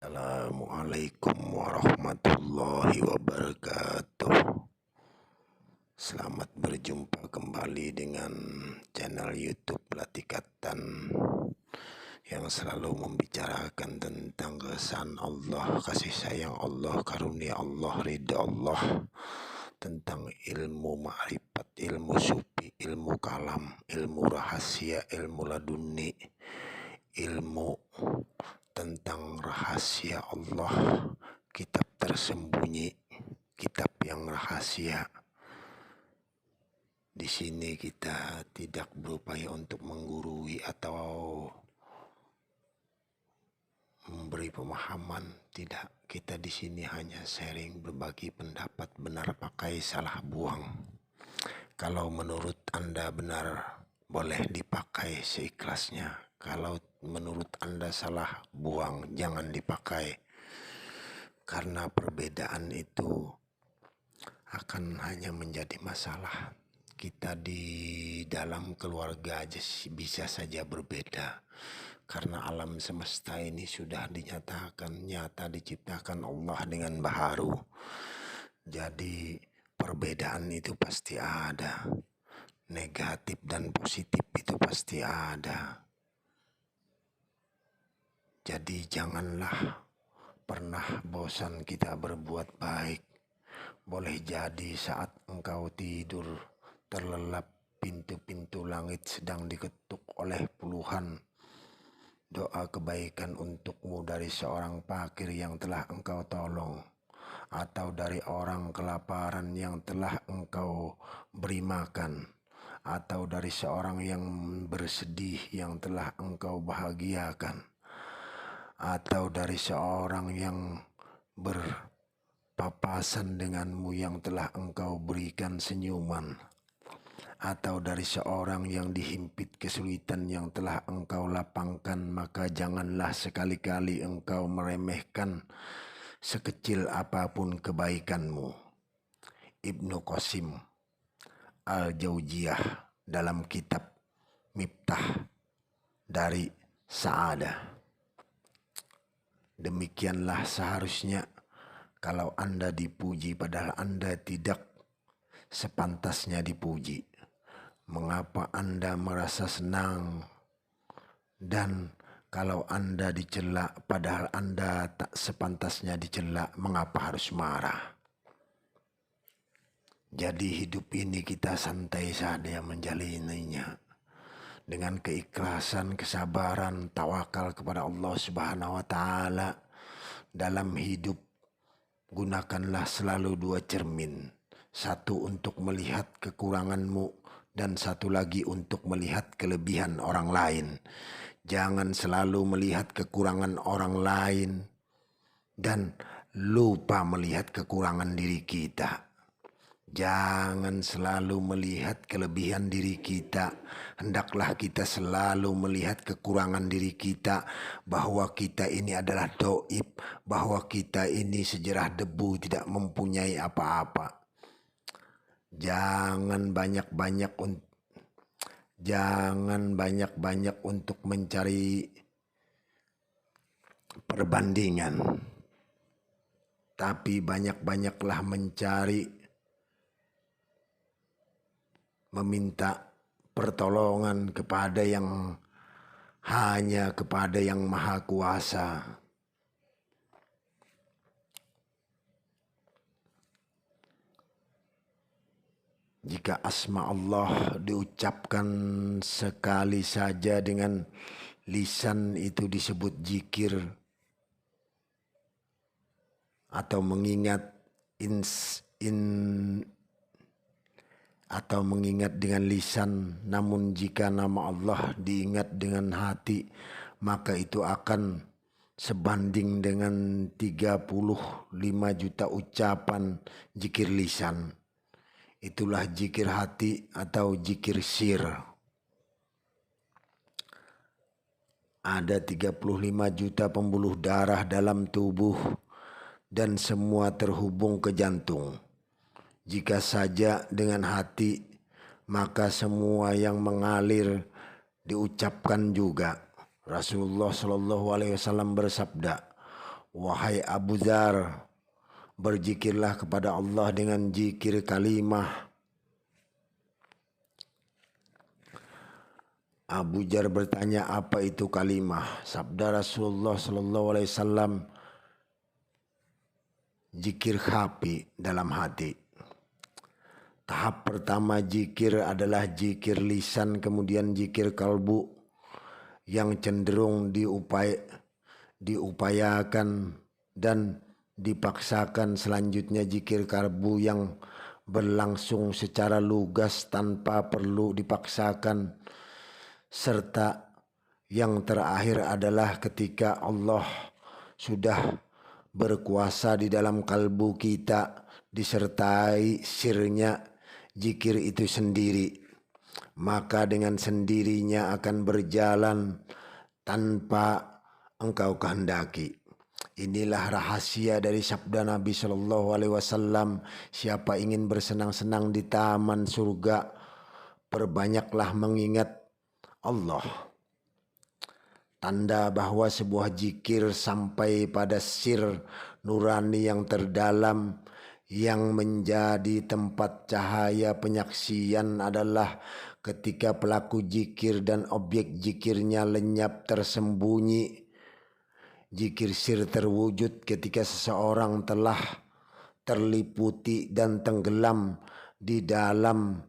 Assalamualaikum warahmatullahi wabarakatuh. Selamat berjumpa kembali dengan channel YouTube Latikatan yang selalu membicarakan tentang kesan Allah, kasih sayang Allah, karunia Allah, ridha Allah, tentang ilmu ma'rifat, ilmu sufi, ilmu kalam, ilmu rahasia, ilmu laduni, ilmu tentang rahasia Allah, kitab tersembunyi, kitab yang rahasia. Di sini kita tidak berupaya untuk menggurui atau memberi pemahaman, tidak. Kita di sini hanya sharing, berbagi pendapat, benar pakai, salah buang. Kalau menurut Anda benar, boleh dipakai seikhlasnya. Kalau menurut Anda salah, buang, jangan dipakai. Karena perbedaan itu akan hanya menjadi masalah. Kita di dalam keluarga aja bisa saja berbeda. Karena alam semesta ini sudah dinyatakan nyata, diciptakan Allah dengan baharu. Jadi perbedaan itu pasti ada. Negatif dan positif itu pasti ada. Jadi janganlah pernah bosan kita berbuat baik. Boleh jadi saat engkau tidur terlelap, pintu-pintu langit sedang diketuk oleh puluhan doa kebaikan untukmu dari seorang fakir yang telah engkau tolong, atau dari orang kelaparan yang telah engkau beri makan, atau dari seorang yang bersedih yang telah engkau bahagiakan, atau dari seorang yang berpapasan denganmu yang telah engkau berikan senyuman, atau dari seorang yang dihimpit kesulitan yang telah engkau lapangkan, maka janganlah sekali-kali engkau meremehkan sekecil apapun kebaikanmu. Ibnu Qasim Al-Jauziyah dalam kitab Miftah dari Sa'adah. Demikianlah seharusnya kalau Anda dipuji padahal Anda tidak sepantasnya dipuji. Mengapa Anda merasa senang? Dan kalau Anda dicela padahal Anda tak sepantasnya dicela, mengapa harus marah? Jadi hidup ini kita santai saja menjalaninya. Dengan keikhlasan, kesabaran, tawakal kepada Allah Subhanahu wa taala. Dalam hidup gunakanlah selalu dua cermin. Satu untuk melihat kekuranganmu dan satu lagi untuk melihat kelebihan orang lain. Jangan selalu melihat kekurangan orang lain dan lupa melihat kekurangan diri kita. Jangan selalu melihat kelebihan diri kita. Hendaklah kita selalu melihat kekurangan diri kita, bahwa kita ini adalah doib, bahwa kita ini sejerah debu, tidak mempunyai apa-apa. Jangan banyak-banyak untuk mencari perbandingan, tapi banyak-banyaklah meminta pertolongan kepada yang Maha Kuasa. Jika asma Allah diucapkan sekali saja dengan lisan itu disebut zikir, atau mengingat dengan lisan. Namun jika nama Allah diingat dengan hati, maka itu akan sebanding dengan 35 juta ucapan zikir lisan. Itulah zikir hati atau zikir sir. Ada 35 juta pembuluh darah dalam tubuh dan semua terhubung ke jantung. Jika saja dengan hati, maka semua yang mengalir diucapkan juga. Rasulullah SAW bersabda, Wahai Abu Dzar, berzikirlah kepada Allah dengan zikir kalimah. Abu Dzar bertanya, apa itu kalimah? Sabda Rasulullah sallallahu alaihi wasallam, zikir khafi dalam hati. Tahap pertama zikir adalah zikir lisan, kemudian zikir kalbu yang cenderung diupayakan dan dipaksakan. Selanjutnya zikir kalbu yang berlangsung secara lugas tanpa perlu dipaksakan. Serta yang terakhir adalah ketika Allah sudah berkuasa di dalam kalbu kita disertai sirnya zikir itu sendiri, maka dengan sendirinya akan berjalan tanpa engkau kehendaki. Inilah rahasia dari sabda Nabi Shallallahu Alaihi Wasallam, siapa ingin bersenang-senang di taman surga, perbanyaklah mengingat Allah. Tanda bahwa sebuah zikir sampai pada sir nurani yang terdalam yang menjadi tempat cahaya penyaksian adalah ketika pelaku zikir dan objek zikirnya lenyap tersembunyi. Zikir sir terwujud ketika seseorang telah terliputi dan tenggelam di dalam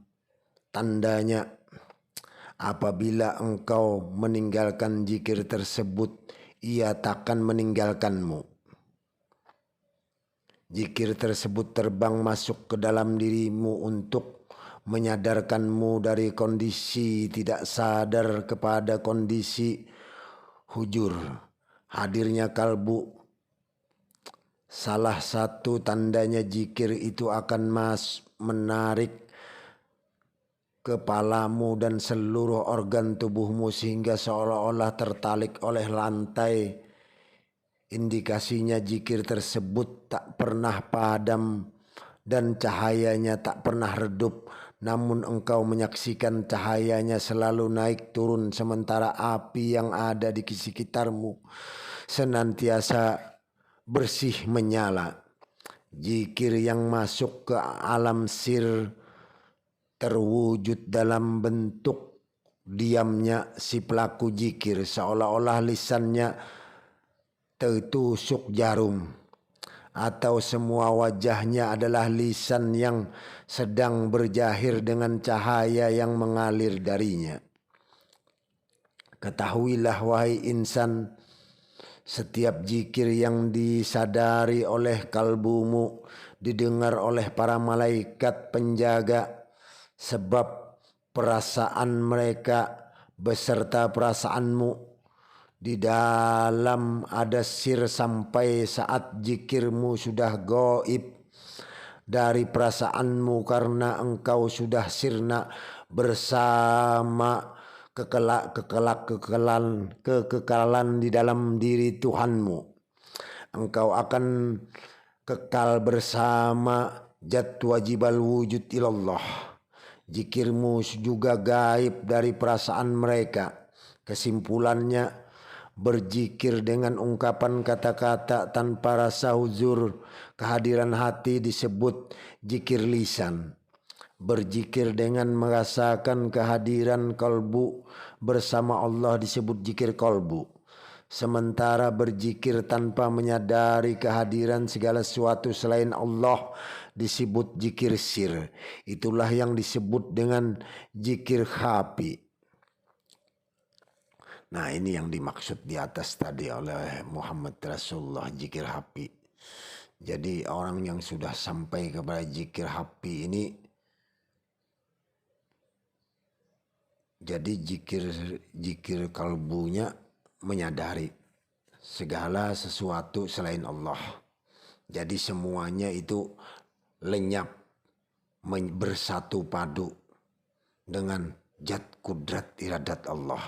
tandanya. Apabila engkau meninggalkan zikir tersebut, ia takkan meninggalkanmu. Zikir tersebut terbang masuk ke dalam dirimu untuk menyadarkanmu dari kondisi tidak sadar kepada kondisi hujur. Hadirnya kalbu. Salah satu tandanya zikir itu akan menarik kepalamu dan seluruh organ tubuhmu sehingga seolah-olah tertalik oleh lantai. Indikasinya zikir tersebut tak pernah padam dan cahayanya tak pernah redup, namun engkau menyaksikan cahayanya selalu naik turun, sementara api yang ada di sekitarmu senantiasa bersih menyala. Zikir yang masuk ke alam sir terwujud dalam bentuk diamnya si pelaku zikir, seolah-olah lisannya tertusuk jarum, atau semua wajahnya adalah lisan yang sedang berjahir dengan cahaya yang mengalir darinya. Ketahuilah wahai insan, setiap zikir yang disadari oleh kalbumu didengar oleh para malaikat penjaga, sebab perasaan mereka beserta perasaanmu di dalam ada sir sampai saat zikirmu sudah gaib dari perasaanmu karena engkau sudah sirna bersama kekekalan di dalam diri Tuhanmu. Engkau akan kekal bersama zat wajibal wujud ilallah. Zikirmu juga gaib dari perasaan mereka. Kesimpulannya, berzikir dengan ungkapan kata-kata tanpa rasa huzur kehadiran hati disebut zikir lisan. Berzikir dengan merasakan kehadiran kalbu bersama Allah disebut zikir kalbu. Sementara berzikir tanpa menyadari kehadiran segala sesuatu selain Allah disebut zikir sir. Itulah yang disebut dengan zikir khafi. Nah, ini yang dimaksud di atas tadi oleh Muhammad Rasulullah, zikir khafi. Jadi orang yang sudah sampai kepada zikir khafi ini, jadi zikir kalbunya menyadari segala sesuatu selain Allah. Jadi semuanya itu lenyap, bersatu padu dengan zat kudrat iradat Allah.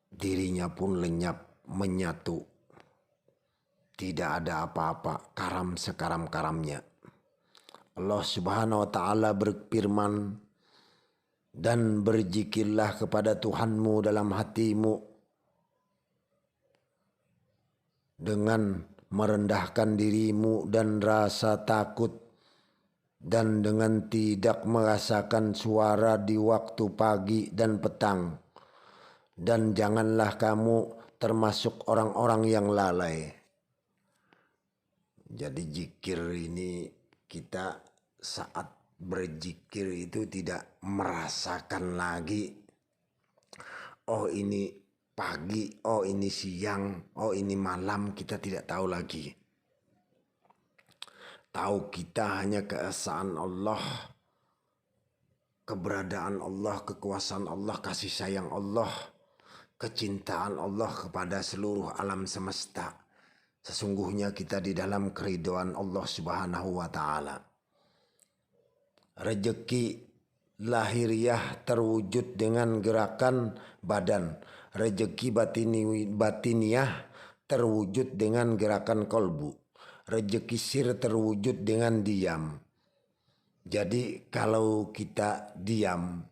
Dirinya pun lenyap, menyatu. Tidak ada apa-apa, karam sekaram-karamnya. Allah Subhanahu wa ta'ala berfirman, dan berzikirlah kepada Tuhanmu dalam hatimu dengan merendahkan dirimu dan rasa takut, dan dengan tidak merasakan suara di waktu pagi dan petang. Dan janganlah kamu termasuk orang-orang yang lalai. Jadi zikir ini, kita saat berzikir itu tidak merasakan lagi, oh ini pagi, oh ini siang, oh ini malam, kita tidak tahu lagi. Tahu kita hanya keesaan Allah, keberadaan Allah, kekuasaan Allah, kasih sayang Allah, kecintaan Allah kepada seluruh alam semesta. Sesungguhnya kita di dalam keridhaan Allah Subhanahu wa Ta'ala. Rezeki lahiriah terwujud dengan gerakan badan. Rezeki batiniah terwujud dengan gerakan kolbu. Rezeki sir terwujud dengan diam. Jadi kalau kita diam,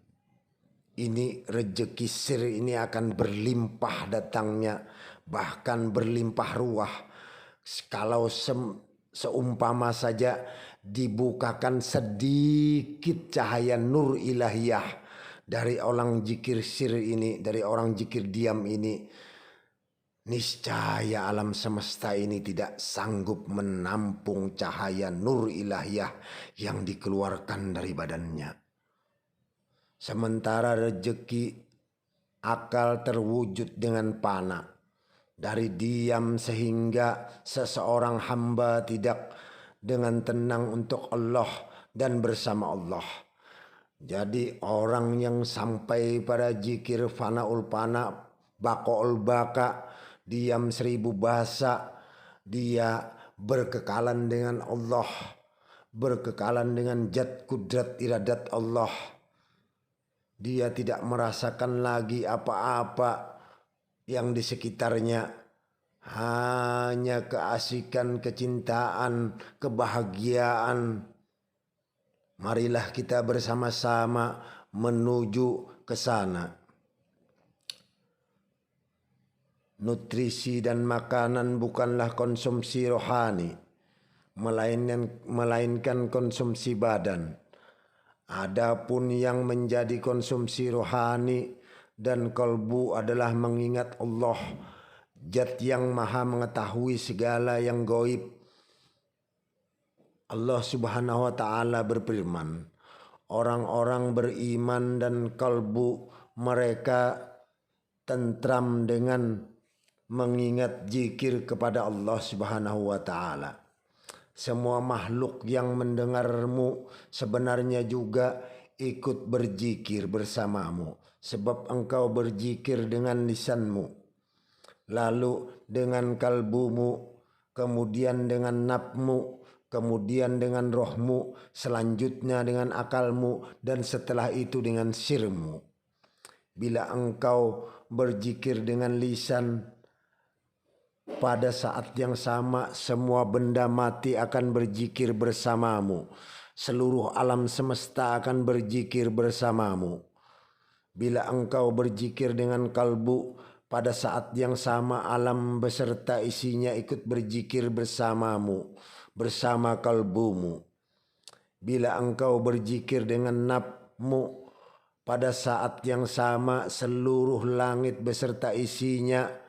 ini rezeki sir ini akan berlimpah datangnya, bahkan berlimpah ruah. Kalau seumpama saja dibukakan sedikit cahaya nur ilahiyah dari orang zikir sir ini, dari orang zikir diam ini, niscaya alam semesta ini tidak sanggup menampung cahaya nur ilahiyah yang dikeluarkan dari badannya. Sementara rezeki akal terwujud dengan panah dari diam, sehingga seseorang hamba tidak dengan tenang untuk Allah dan bersama Allah. Jadi orang yang sampai pada zikir fanaul fana, baqaul baqa, diam 1000 bahasa, dia berkekalan dengan Allah, berkekalan dengan zat kudrat iradat Allah. Dia tidak merasakan lagi apa-apa yang di sekitarnya, hanya keasikan, kecintaan, kebahagiaan. Marilah kita bersama-sama menuju ke sana. Nutrisi dan makanan bukanlah konsumsi rohani, melainkan konsumsi badan. Adapun yang menjadi konsumsi rohani dan kalbu adalah mengingat Allah, zat yang maha mengetahui segala yang gaib. Allah Subhanahu wa Ta'ala berfirman, orang-orang beriman dan kalbu mereka tentram dengan mengingat zikir kepada Allah Subhanahu wa Ta'ala. Semua makhluk yang mendengarmu sebenarnya juga ikut berzikir bersamamu, sebab engkau berzikir dengan lisanmu, lalu dengan kalbumu, kemudian dengan nafmu, kemudian dengan rohmu, selanjutnya dengan akalmu, dan setelah itu dengan sirmu. Bila engkau berzikir dengan lisan, pada saat yang sama semua benda mati akan berzikir bersamamu. Seluruh alam semesta akan berzikir bersamamu. Bila engkau berzikir dengan kalbu, pada saat yang sama alam beserta isinya ikut berzikir bersamamu, bersama kalbumu. Bila engkau berzikir dengan nafmu, pada saat yang sama seluruh langit beserta isinya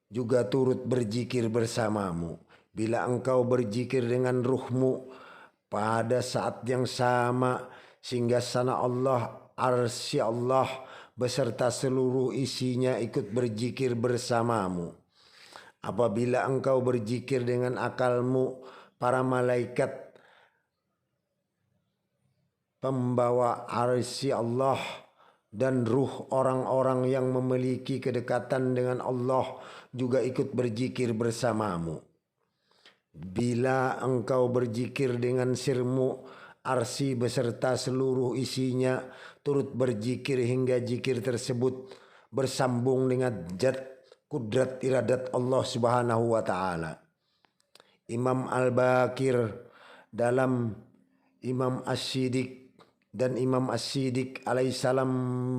juga turut berzikir bersamamu. Bila engkau berzikir dengan ruhmu, pada saat yang sama singgasana Allah, arsy Allah beserta seluruh isinya ikut berzikir bersamamu. Apabila engkau berzikir dengan akalmu, para malaikat pembawa arsy Allah dan ruh orang-orang yang memiliki kedekatan dengan Allah juga ikut berzikir bersamamu. Bila engkau berzikir dengan sirmu, arsy beserta seluruh isinya turut berzikir hingga zikir tersebut bersambung dengan zat kudrat iradat Allah Subhanahu wa Ta'ala. Imam Al-Baqir dalam Imam As-Siddiq dan Imam As-Siddiq alaihissalam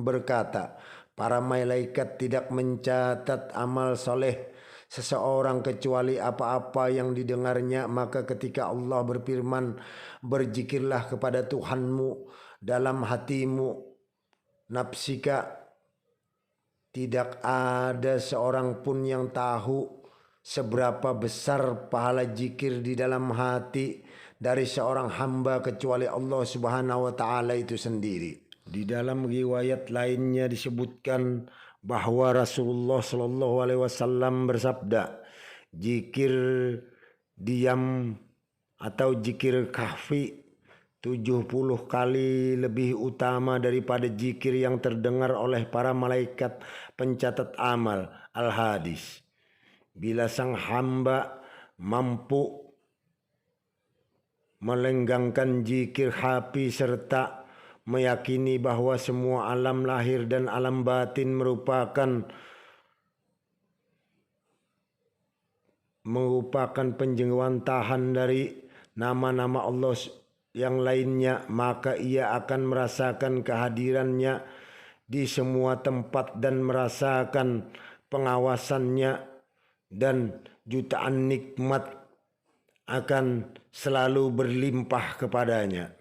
berkata, para malaikat tidak mencatat amal soleh seseorang kecuali apa-apa yang didengarnya. Maka ketika Allah berfirman, berzikirlah kepada Tuhanmu dalam hatimu, nafsika, tidak ada seorang pun yang tahu seberapa besar pahala zikir di dalam hati dari seorang hamba kecuali Allah Subhanahu wa taala itu sendiri. Di dalam riwayat lainnya disebutkan bahwa Rasulullah Shallallahu alaihi wasallam bersabda, zikir diam atau zikir kahfi 70 kali lebih utama daripada zikir yang terdengar oleh para malaikat pencatat amal. Al-Hadis. Bila sang hamba mampu melenggangkan zikir hafi serta meyakini bahwa semua alam lahir dan alam batin merupakan penjengwantahan dari nama-nama Allah yang lainnya, maka ia akan merasakan kehadirannya di semua tempat dan merasakan pengawasannya, dan jutaan nikmat akan selalu berlimpah kepadanya.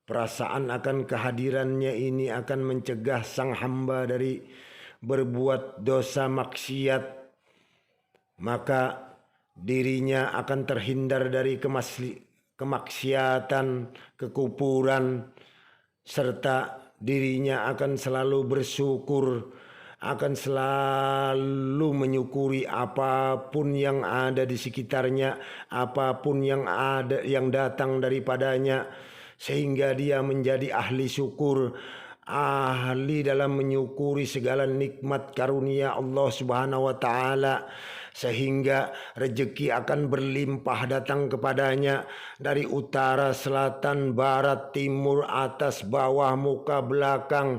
Perasaan akan kehadirannya ini akan mencegah sang hamba dari berbuat dosa maksiat, maka dirinya akan terhindar dari kemaksiatan, kekufuran, serta dirinya akan selalu bersyukur, akan selalu menyukuri apapun yang ada di sekitarnya, apapun yang ada yang datang daripadanya, sehingga dia menjadi ahli syukur, ahli dalam menyukuri segala nikmat karunia Allah Subhanahu wa taala, sehingga rezeki akan berlimpah datang kepadanya dari utara, selatan, barat, timur, atas, bawah, muka, belakang,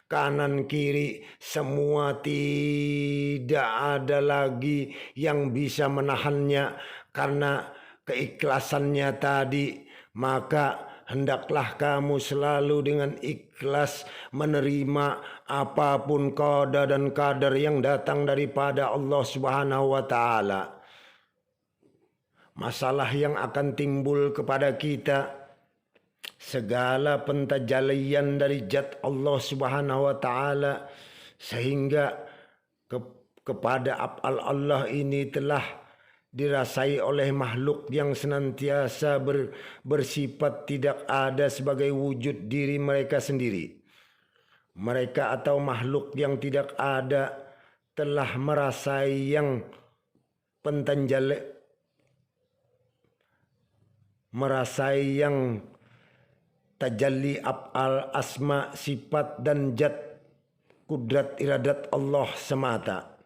kanan, kiri, semua tidak ada lagi yang bisa menahannya karena keikhlasannya tadi. Maka hendaklah kamu selalu dengan ikhlas menerima apapun qada dan qadar yang datang daripada Allah Subhanahu wa taala. Masalah yang akan timbul kepada kita, segala pentajalian dari zat Allah Subhanahu wa taala, sehingga kepada af'al Allah ini telah dirasai oleh makhluk yang senantiasa bersifat tidak ada sebagai wujud diri mereka sendiri. Mereka atau makhluk yang tidak ada telah merasai yang tajalli af'al, asma, sifat dan zat, kudrat iradat Allah semata.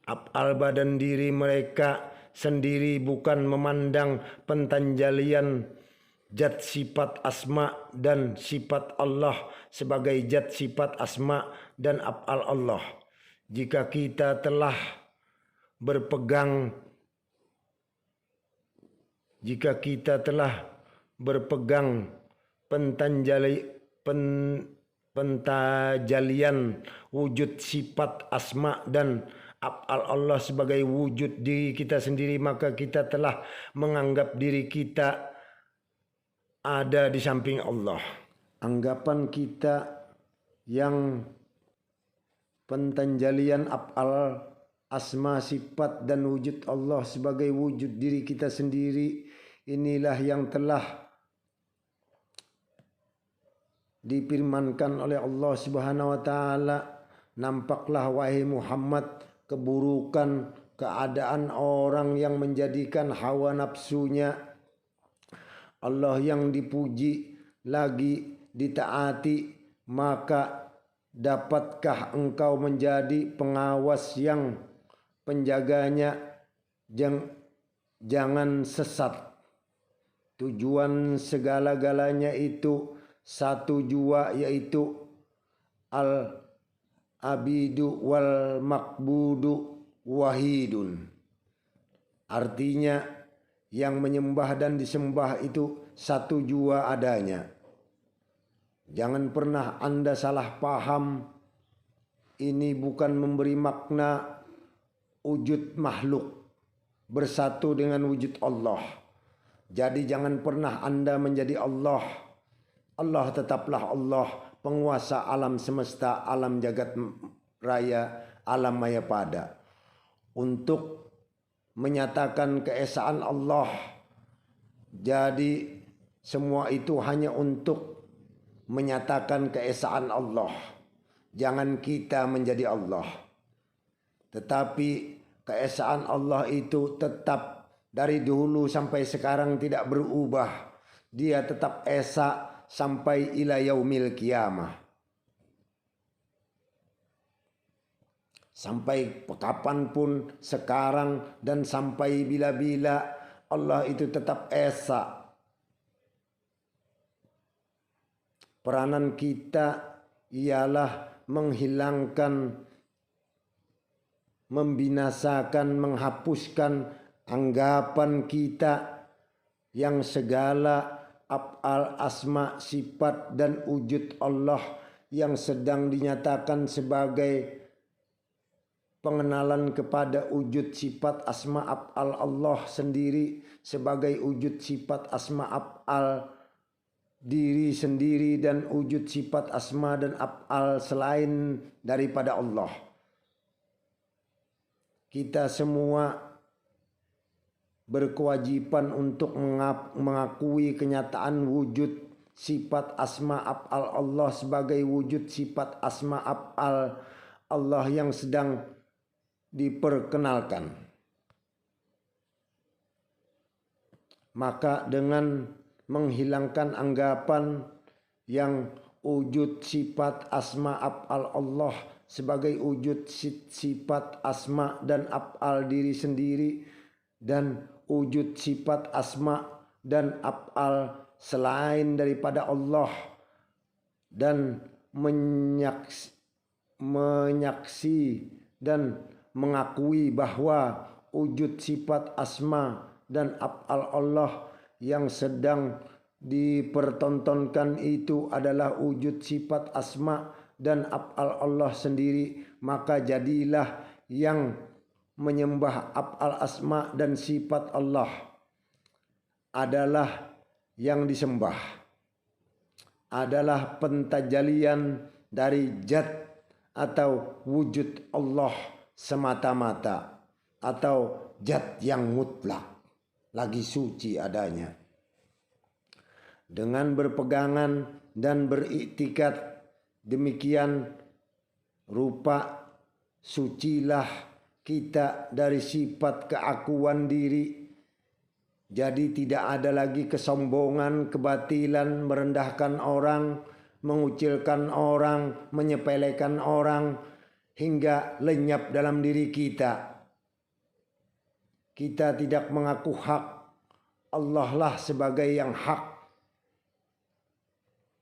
Af'al badan diri mereka sendiri bukan memandang pentanjalian zat sifat asma dan sifat Allah sebagai zat sifat asma dan af'al Allah. Jika kita telah berpegang pentajalian wujud sifat asma dan af'al Allah sebagai wujud diri kita sendiri, maka kita telah menganggap diri kita ada di samping Allah. Anggapan kita yang pentanjalian af'al, asma, sifat dan wujud Allah sebagai wujud diri kita sendiri, inilah yang telah difirmankan oleh Allah Subhanahu wa taala, nampaklah wahai Muhammad keburukan keadaan orang yang menjadikan hawa nafsunya Allah yang dipuji lagi ditaati, maka dapatkah engkau menjadi pengawas yang penjaganya, jangan sesat. Tujuan segala-galanya itu satu jua, yaitu al-abidu wal makbudu wahidun. Artinya yang menyembah dan disembah itu satu jua adanya. Jangan pernah Anda salah paham. Ini bukan memberi makna wujud makhluk bersatu dengan wujud Allah. Jadi jangan pernah Anda menjadi Allah. Allah tetaplah Allah, penguasa alam semesta, alam jagat raya, alam maya pada. Untuk menyatakan keesaan Allah. Jadi semua itu hanya untuk menyatakan keesaan Allah. Jangan kita menjadi Allah. Tetapi keesaan Allah itu tetap dari dulu sampai sekarang tidak berubah. Dia tetap esa sampai ila yaumil kiamah. Sampai kapanpun, sekarang dan sampai bila-bila, Allah itu tetap esa. Peranan kita ialah menghilangkan, membinasakan, menghapuskan anggapan kita yang segala af'al, asma, sifat dan wujud Allah yang sedang dinyatakan sebagai pengenalan kepada wujud sifat asma af'al Allah sendiri sebagai wujud sifat asma af'al diri sendiri dan wujud sifat asma dan af'al selain daripada Allah. Kita semua berkewajiban untuk mengakui kenyataan wujud sifat asma af'al Allah sebagai wujud sifat asma af'al Allah yang sedang diperkenalkan. Maka dengan menghilangkan anggapan yang wujud sifat asma af'al Allah sebagai wujud sifat asma dan af'al diri sendiri dan wujud sifat asma dan af'al selain daripada Allah dan menyaksi dan mengakui bahwa wujud sifat asma dan af'al Allah yang sedang dipertontonkan itu adalah wujud sifat asma dan af'al Allah sendiri, maka jadilah yang menyembah af'al asma dan sifat Allah adalah yang disembah, adalah pentajalian dari zat atau wujud Allah semata-mata atau zat yang mutlak, lagi suci adanya. Dengan berpegangan dan beriktikad demikian rupa, sucilah kita dari sifat keakuan diri. Jadi tidak ada lagi kesombongan, kebatilan, merendahkan orang, mengucilkan orang, menyepelekan orang, hingga lenyap dalam diri kita. Kita tidak mengaku hak, Allah lah sebagai yang hak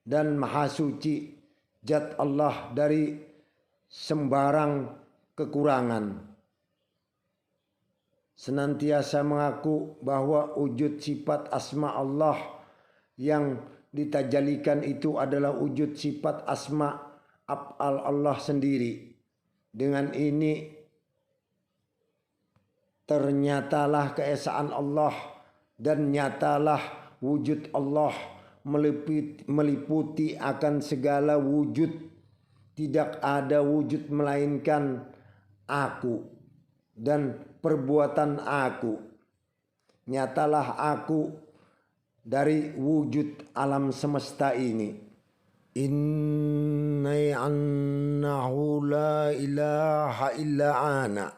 dan maha suci, zat Allah dari sembarang kekurangan. Senantiasa mengaku bahwa wujud sifat asma Allah yang ditajalikan itu adalah wujud sifat asma af'al Allah sendiri. Dengan ini ternyatalah keesaan Allah dan nyatalah wujud Allah meliputi akan segala wujud. Tidak ada wujud melainkan aku dan perbuatan aku. Nyatalah aku dari wujud alam semesta ini. Inni annahu la ilaha illa ana.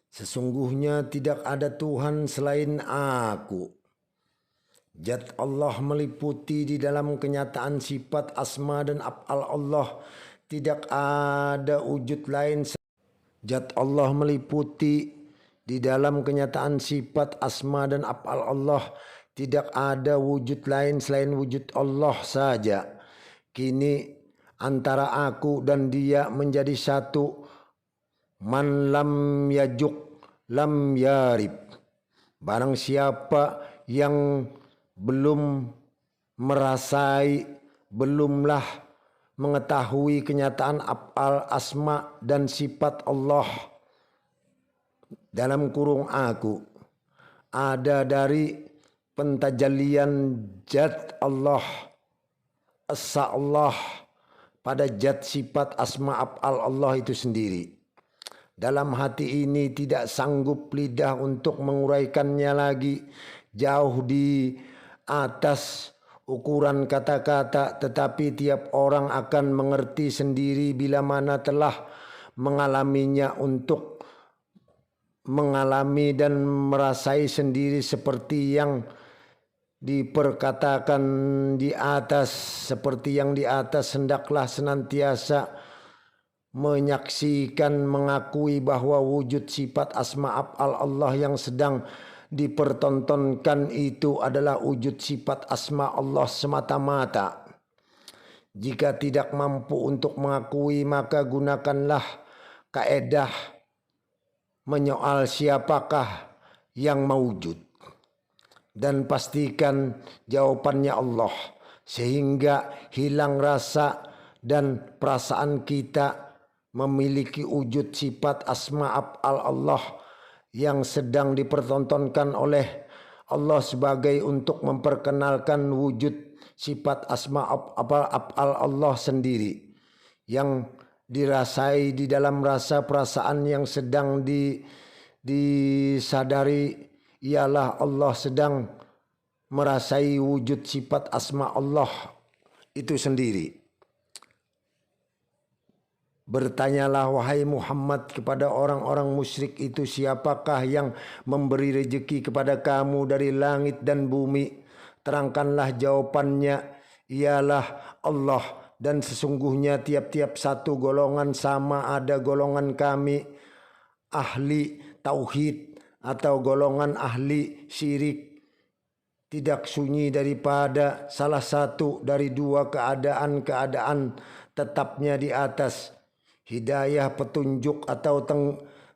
Sesungguhnya tidak ada Tuhan selain aku. Zat Allah meliputi di dalam kenyataan sifat asma dan af'al Allah. Tidak ada wujud lain. Zat Allah meliputi di dalam kenyataan sifat asma dan af'al Allah. Tidak ada wujud lain selain wujud Allah saja. Kini antara aku dan dia menjadi satu. Man lam yajuk lam yarib. Barang siapa yang belum merasai, belumlah mengetahui kenyataan af'al asma dan sifat Allah, dalam kurung aku, ada dari pentajalian zat Allah, asa Allah pada zat sifat asma af'al Allah itu sendiri. Dalam hati ini tidak sanggup lidah untuk menguraikannya lagi, jauh di atas ukuran kata-kata, tetapi tiap orang akan mengerti sendiri bila mana telah mengalaminya, untuk mengalami dan merasai sendiri seperti yang diperkatakan di atas. Seperti yang di atas, hendaklah senantiasa menyaksikan, mengakui bahwa wujud sifat asma af'al Allah yang sedang dipertontonkan itu adalah wujud sifat asma Allah semata-mata. Jika tidak mampu untuk mengakui, maka gunakanlah kaedah menyoal siapakah yang mewujud, dan pastikan jawabannya Allah, sehingga hilang rasa dan perasaan kita memiliki wujud sifat asma af'al Allah yang sedang dipertontonkan oleh Allah sebagai untuk memperkenalkan wujud sifat asma af'al Allah sendiri yang dirasai di dalam rasa perasaan yang sedang disadari, ialah Allah sedang merasai wujud sifat asma Allah itu sendiri. Bertanyalah wahai Muhammad kepada orang-orang musyrik itu, siapakah yang memberi rezeki kepada kamu dari langit dan bumi? Terangkanlah jawabannya, ialah Allah, dan sesungguhnya tiap-tiap satu golongan sama ada golongan kami ahli tauhid atau golongan ahli syirik, tidak sunyi daripada salah satu dari dua keadaan tetapnya di atas hidayah petunjuk atau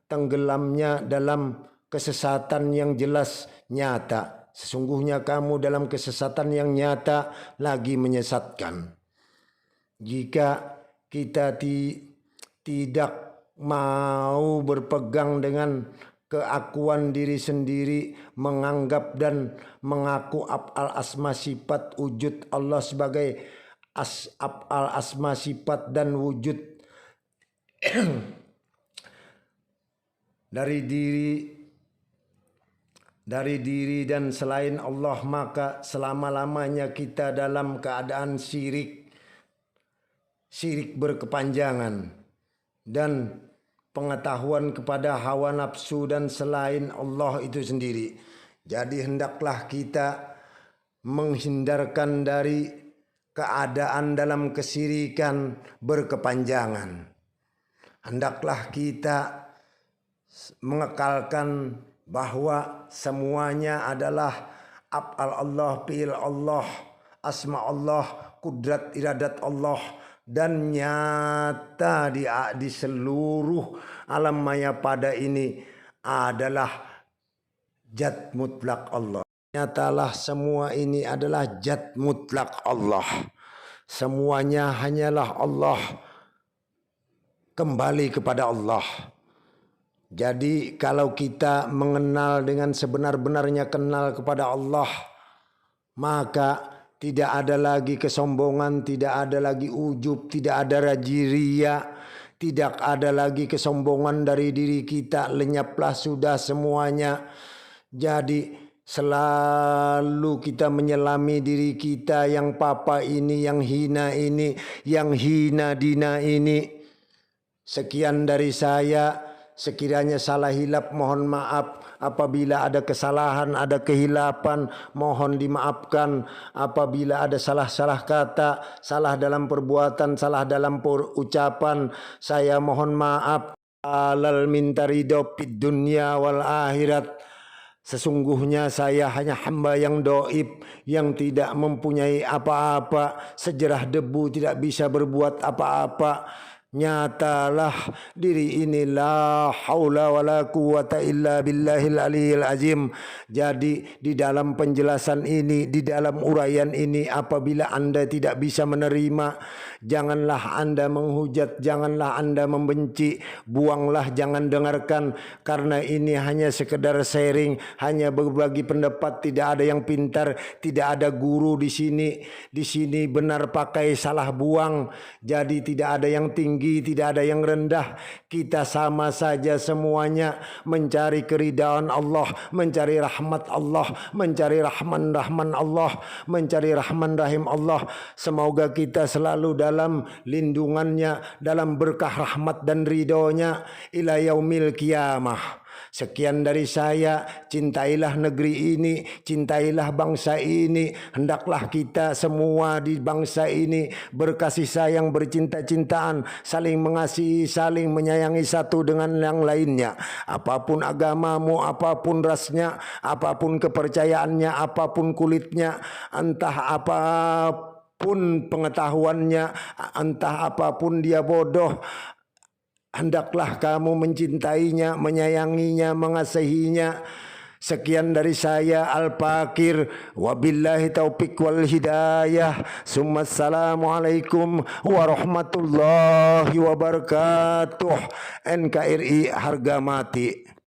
tenggelamnya dalam kesesatan yang jelas nyata. Sesungguhnya kamu dalam kesesatan yang nyata lagi menyesatkan. Jika kita tidak mau berpegang dengan keakuan diri sendiri, menganggap dan mengaku af'al asma sifat wujud Allah sebagai af'al asma sifat dan wujud dari diri dan selain Allah, maka selama-lamanya kita dalam keadaan syirik berkepanjangan dan pengetahuan kepada hawa nafsu dan selain Allah itu sendiri. Jadi hendaklah kita menghindarkan dari keadaan dalam kesyirikan berkepanjangan. Hendaklah kita mengekalkan bahwa semuanya adalah af'al Allah, fi'il Allah, asma Allah, kudrat iradat Allah, dan nyata di seluruh alam maya pada ini adalah zat mutlak Allah. Nyatalah semua ini adalah zat mutlak Allah. Semuanya hanyalah Allah, kembali kepada Allah. Jadi kalau kita mengenal dengan sebenar-benarnya kenal kepada Allah, maka tidak ada lagi kesombongan, tidak ada lagi ujub, tidak ada rajiria, tidak ada lagi kesombongan dari diri kita, lenyaplah sudah semuanya. Jadi selalu kita menyelami diri kita yang papa ini, yang hina ini, yang hina dina ini. Sekian dari saya, sekiranya salah hilap mohon maaf. Apabila ada kesalahan, ada kehilapan, mohon dimaafkan. Apabila ada salah-salah kata, salah dalam perbuatan, salah dalam ucapan, saya mohon maaf. Alal minta ridho fid dunya wal akhirat. Sesungguhnya saya hanya hamba yang doib, yang tidak mempunyai apa-apa, sejerah debu, tidak bisa berbuat apa-apa. Nyatalah diri ini la haula wala quwata illa billahil aliyil azim. Jadi di dalam penjelasan ini, di dalam uraian ini, apabila Anda tidak bisa menerima, janganlah Anda menghujat, janganlah Anda membenci, buanglah, jangan dengarkan, karena ini hanya sekedar sharing, hanya berbagi pendapat. Tidak ada yang pintar, tidak ada guru di sini. Di sini benar pakai, salah buang. Jadi tidak ada yang tinggi, tidak ada yang rendah. Kita sama saja semuanya mencari keridhaan Allah, mencari rahmat Allah, mencari rahman Allah, mencari rahman rahim Allah. Semoga kita selalu dalam lindungannya, dalam berkah rahmat dan ridhonya ila yaumil qiyamah. Sekian dari saya. Cintailah negeri ini, cintailah bangsa ini. Hendaklah kita semua di bangsa ini berkasih sayang, bercinta-cintaan, saling mengasihi, saling menyayangi satu dengan yang lainnya. Apapun agamamu, apapun rasnya, apapun kepercayaannya, apapun kulitnya, entah apapun pengetahuannya, entah apapun dia bodoh, hendaklah kamu mencintainya, menyayanginya, mengasihinya. Sekian dari saya Al-Fakir, wabillahi taufiq wal hidayah. Assalamualaikum warahmatullahi wabarakatuh. NKRI harga mati.